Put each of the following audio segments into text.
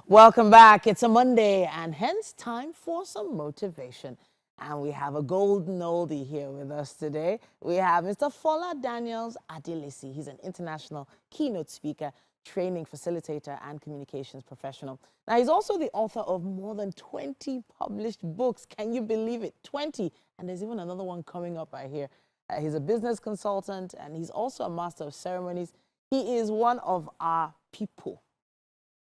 Welcome back. It's a Monday and hence time for some motivation. And we have a golden oldie here with us today. We have Mr. Fola Adelesi. He's an international keynote speaker, training facilitator, and communications professional. Now, he's also the author of more than 20 published books. Can you believe it? 20. And there's even another one coming up, I hear. He's a business consultant, and he's also a master of ceremonies. He is one of our people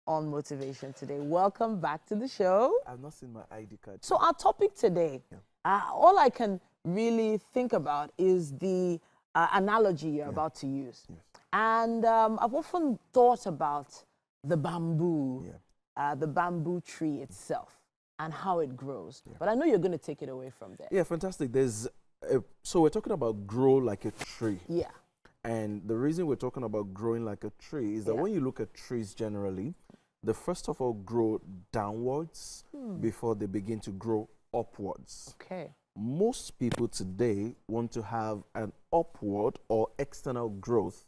on motivation today. Welcome back to the show. I've not seen my ID card. So our topic today, all I can really think about is the analogy you're about to use. Yes. And I've often thought about the bamboo tree itself and how it grows. But I know you're going to take it away from there. Yeah, fantastic. So we're talking about grow like a tree. Yeah. And the reason we're talking about growing like a tree is that when you look at trees generally, they first of all grow downwards before they begin to grow upwards. Okay. Most people today want to have an upward or external growth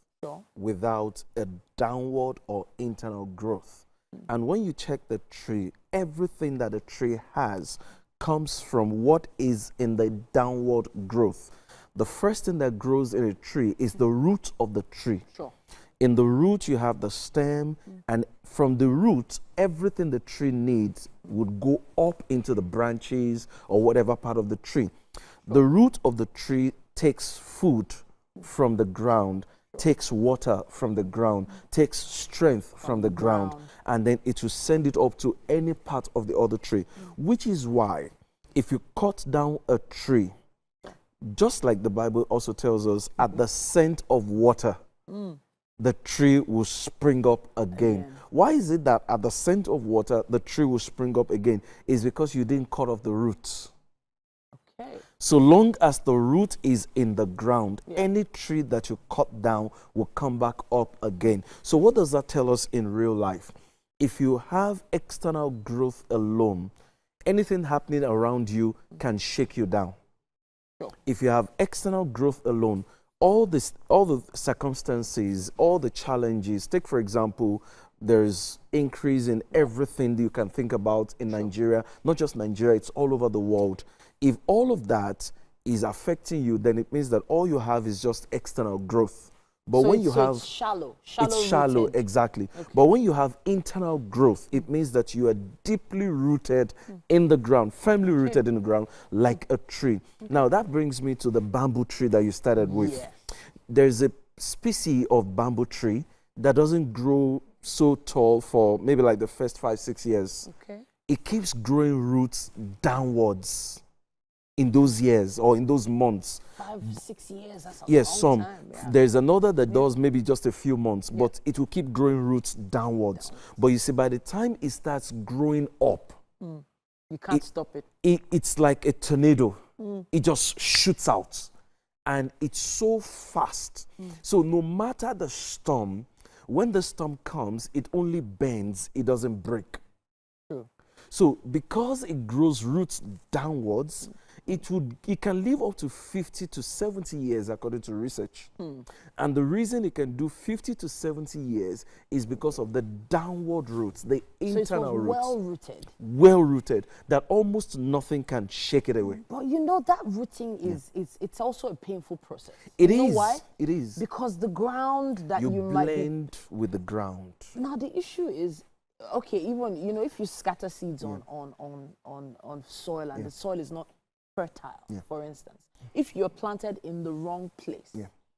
without a downward or internal growth. And when you check the tree, everything that the tree has comes from what is in the downward growth. The first thing that grows in a tree is the root of the tree. Sure. In the root, you have the stem, and from the root, everything the tree needs would go up into the branches or whatever part of the tree. The root of the tree takes food from the ground, takes water from the ground, takes strength from the ground, and then it will send it up to any part of the other tree, which is why if you cut down a tree, just like the Bible also tells us, at the scent of water, the tree will spring up again. Why is it that at the scent of water, the tree will spring up again? It's because you didn't cut off the roots. Okay. So long as the root is in the ground, any tree that you cut down will come back up again. So what does that tell us in real life? If you have external growth alone, anything happening around you can shake you down. If you have external growth alone, all the circumstances, all the challenges, take for example, there's increase in everything that you can think about in Nigeria, not just Nigeria, it's all over the world. If all of that is affecting you, then it means that all you have is just external growth. But when you have, it's shallow. It's shallow, exactly. Okay. But when you have internal growth, it means that you are deeply rooted in the ground, firmly rooted in the ground, like a tree. Now that brings me to the bamboo tree that you started with. Yes. There's a species of bamboo tree that doesn't grow so tall for maybe like the first 5-6 years. Okay. It keeps growing roots downwards in those years or in those months. 5-6 years, that's a long time. Yeah. There's another that does maybe just a few months, but it will keep growing roots downwards. But you see, by the time it starts growing up, you can't stop it. It's like a tornado. It just shoots out. And it's so fast. So no matter the storm, when the storm comes, it only bends, it doesn't break. True. So because it grows roots downwards, it can live up to 50 to 70 years according to research. And the reason it can do 50 to 70 years is because of the downward roots, the internal roots. Well-rooted. Well-rooted, that almost nothing can shake it away. But you know, that rooting it's also a painful process. It is. You know why? It is. Because the ground that you might blend with the ground. Now the issue is, okay, even, you know, if you scatter seeds on soil and the soil is not fertile, for instance, if you're planted in the wrong place,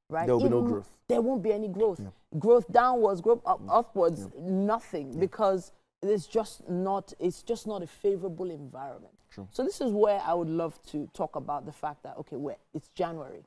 right, there will be no growth. There won't be any growth. Growth downwards, growth upwards, nothing, because it's just not a favorable environment. True. So this is where I would love to talk about the fact that, okay, it's January,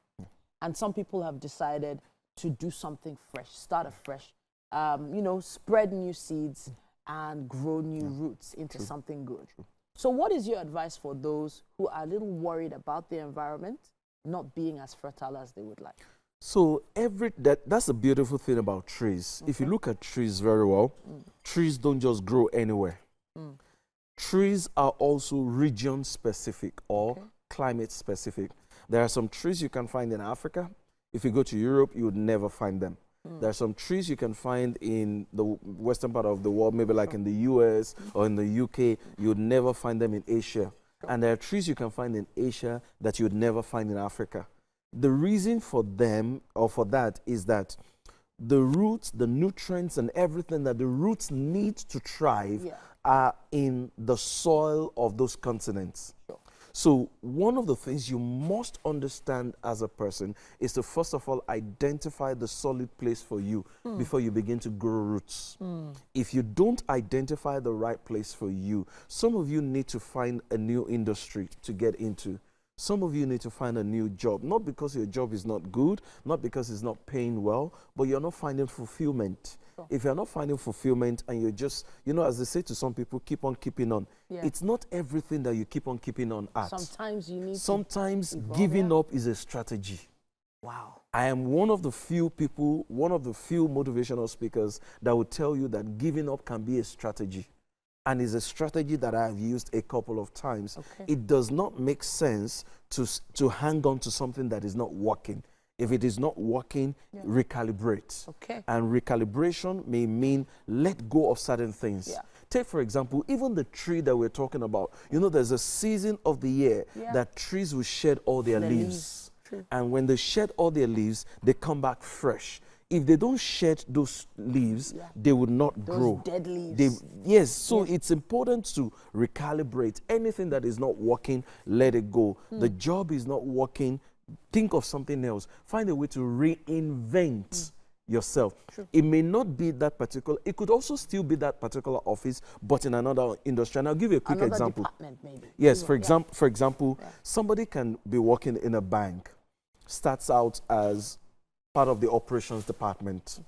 and some people have decided to do something fresh, start afresh, you know, spread new seeds and grow new roots into something good. So what is your advice for those who are a little worried about the environment not being as fertile as they would like? So that's the beautiful thing about trees. If you look at trees very well, trees don't just grow anywhere. Trees are also region specific or climate specific. There are some trees you can find in Africa. If you go to Europe, you would never find them. There are some trees you can find in the western part of the world, maybe like in the US or in the UK. You would never find them in Asia. And there are trees you can find in Asia that you would never find in Africa. The reason for them, or for that, is that the roots, the nutrients and everything that the roots need to thrive are in the soil of those continents. So one of the things you must understand as a person is to first of all identify the solid place for you before you begin to grow roots. If you don't identify the right place for you, some of you need to find a new industry to get into. Some of you need to find a new job, not because your job is not good, not because it's not paying well, but you're not finding fulfillment. If you're not finding fulfillment and you're just, you know, as they say to some people, keep on keeping on. It's not everything that you keep on keeping on at. Sometimes you need Sometimes giving up is a strategy. Wow. I am one of the few people, one of the few motivational speakers that will tell you that giving up can be a strategy. And is a strategy that I've used a couple of times. It does not make sense to hang on to something that is not working. If it is not working, recalibrate. And recalibration may mean let go of certain things. Take, for example, even the tree that we're talking about. You know, there's a season of the year that trees will shed all their leaves. And when they shed all their leaves, they come back fresh. If they don't shed those leaves, they would not grow. Dead leaves. So it's important to recalibrate. Anything that is not working, let it go. The job is not working, think of something else. Find a way to reinvent yourself. It may not be that particular, it could also still be that particular office, but in another industry. And I'll give you a quick example. Department, maybe. Yes, for example, somebody can be working in a bank, starts out as part of the operations department.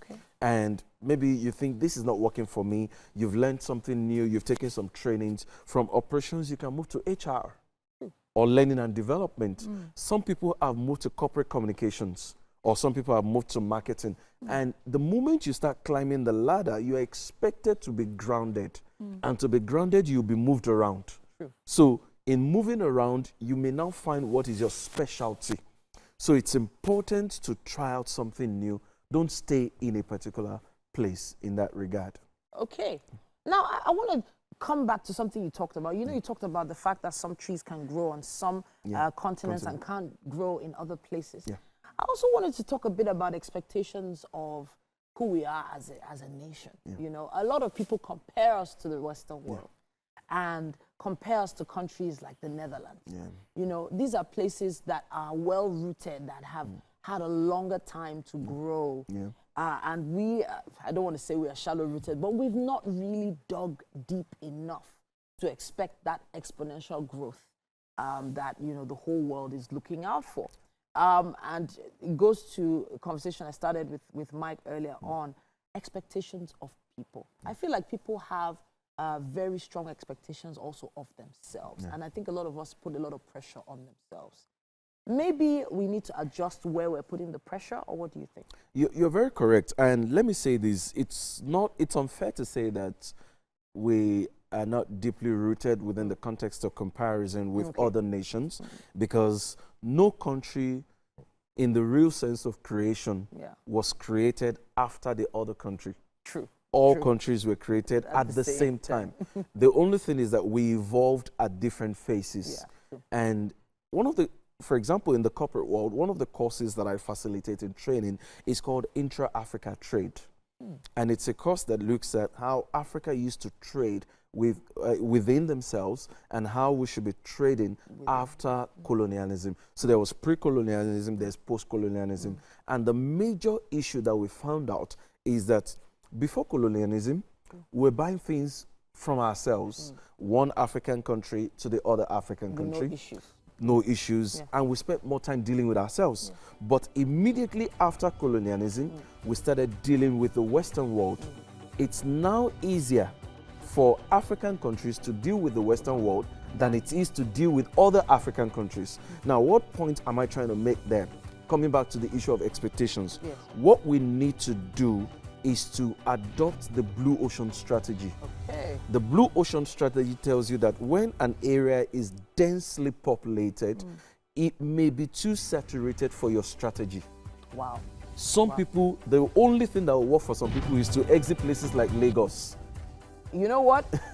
And maybe you think this is not working for me. You've learned something new. You've taken some trainings. From operations, you can move to HR or learning and development. Some people have moved to corporate communications, or some people have moved to marketing. And the moment you start climbing the ladder, you are expected to be grounded. And to be grounded, you'll be moved around. So in moving around, you may now find what is your specialty. So it's important to try out something new. Don't stay in a particular place in that regard. Okay. Now, I want to come back to something you talked about. You know, you talked about the fact that some trees can grow on some continents and can't grow in other places. I also wanted to talk a bit about expectations of who we are as a nation. You know, a lot of people compare us to the Western world and compare us to countries like the Netherlands. You know, these are places that are well-rooted, that have had a longer time to grow. And we, I don't want to say we are shallow-rooted, but we've not really dug deep enough to expect that exponential growth that, you know, the whole world is looking out for. And it goes to a conversation I started with Mike earlier on, expectations of people. I feel like people have very strong expectations also of themselves. And I think a lot of us put a lot of pressure on themselves. Maybe we need to adjust where we're putting the pressure, or what do you think? You're very correct. And let me say this, it's unfair to say that we are not deeply rooted within the context of comparison with other nations, because no country in the real sense of creation was created after the other country. All countries were created at the same time. The only thing is that we evolved at different phases. And one of the, for example, in the corporate world, one of the courses that I facilitate in training is called Intra-Africa Trade. And it's a course that looks at how Africa used to trade within themselves and how we should be trading after colonialism. So there was pre-colonialism, there's post-colonialism. And the major issue that we found out is that before colonialism, we're buying things from ourselves, one African country to the other African country. No issues. And we spent more time dealing with ourselves. But immediately after colonialism, we started dealing with the Western world. It's now easier for African countries to deal with the Western world than it is to deal with other African countries. Now, what point am I trying to make there? Coming back to the issue of expectations. What we need to do is to adopt the Blue Ocean strategy. The Blue Ocean strategy tells you that when an area is densely populated, it may be too saturated for your strategy. Some people, the only thing that will work for some people is to exit places like Lagos. You know what?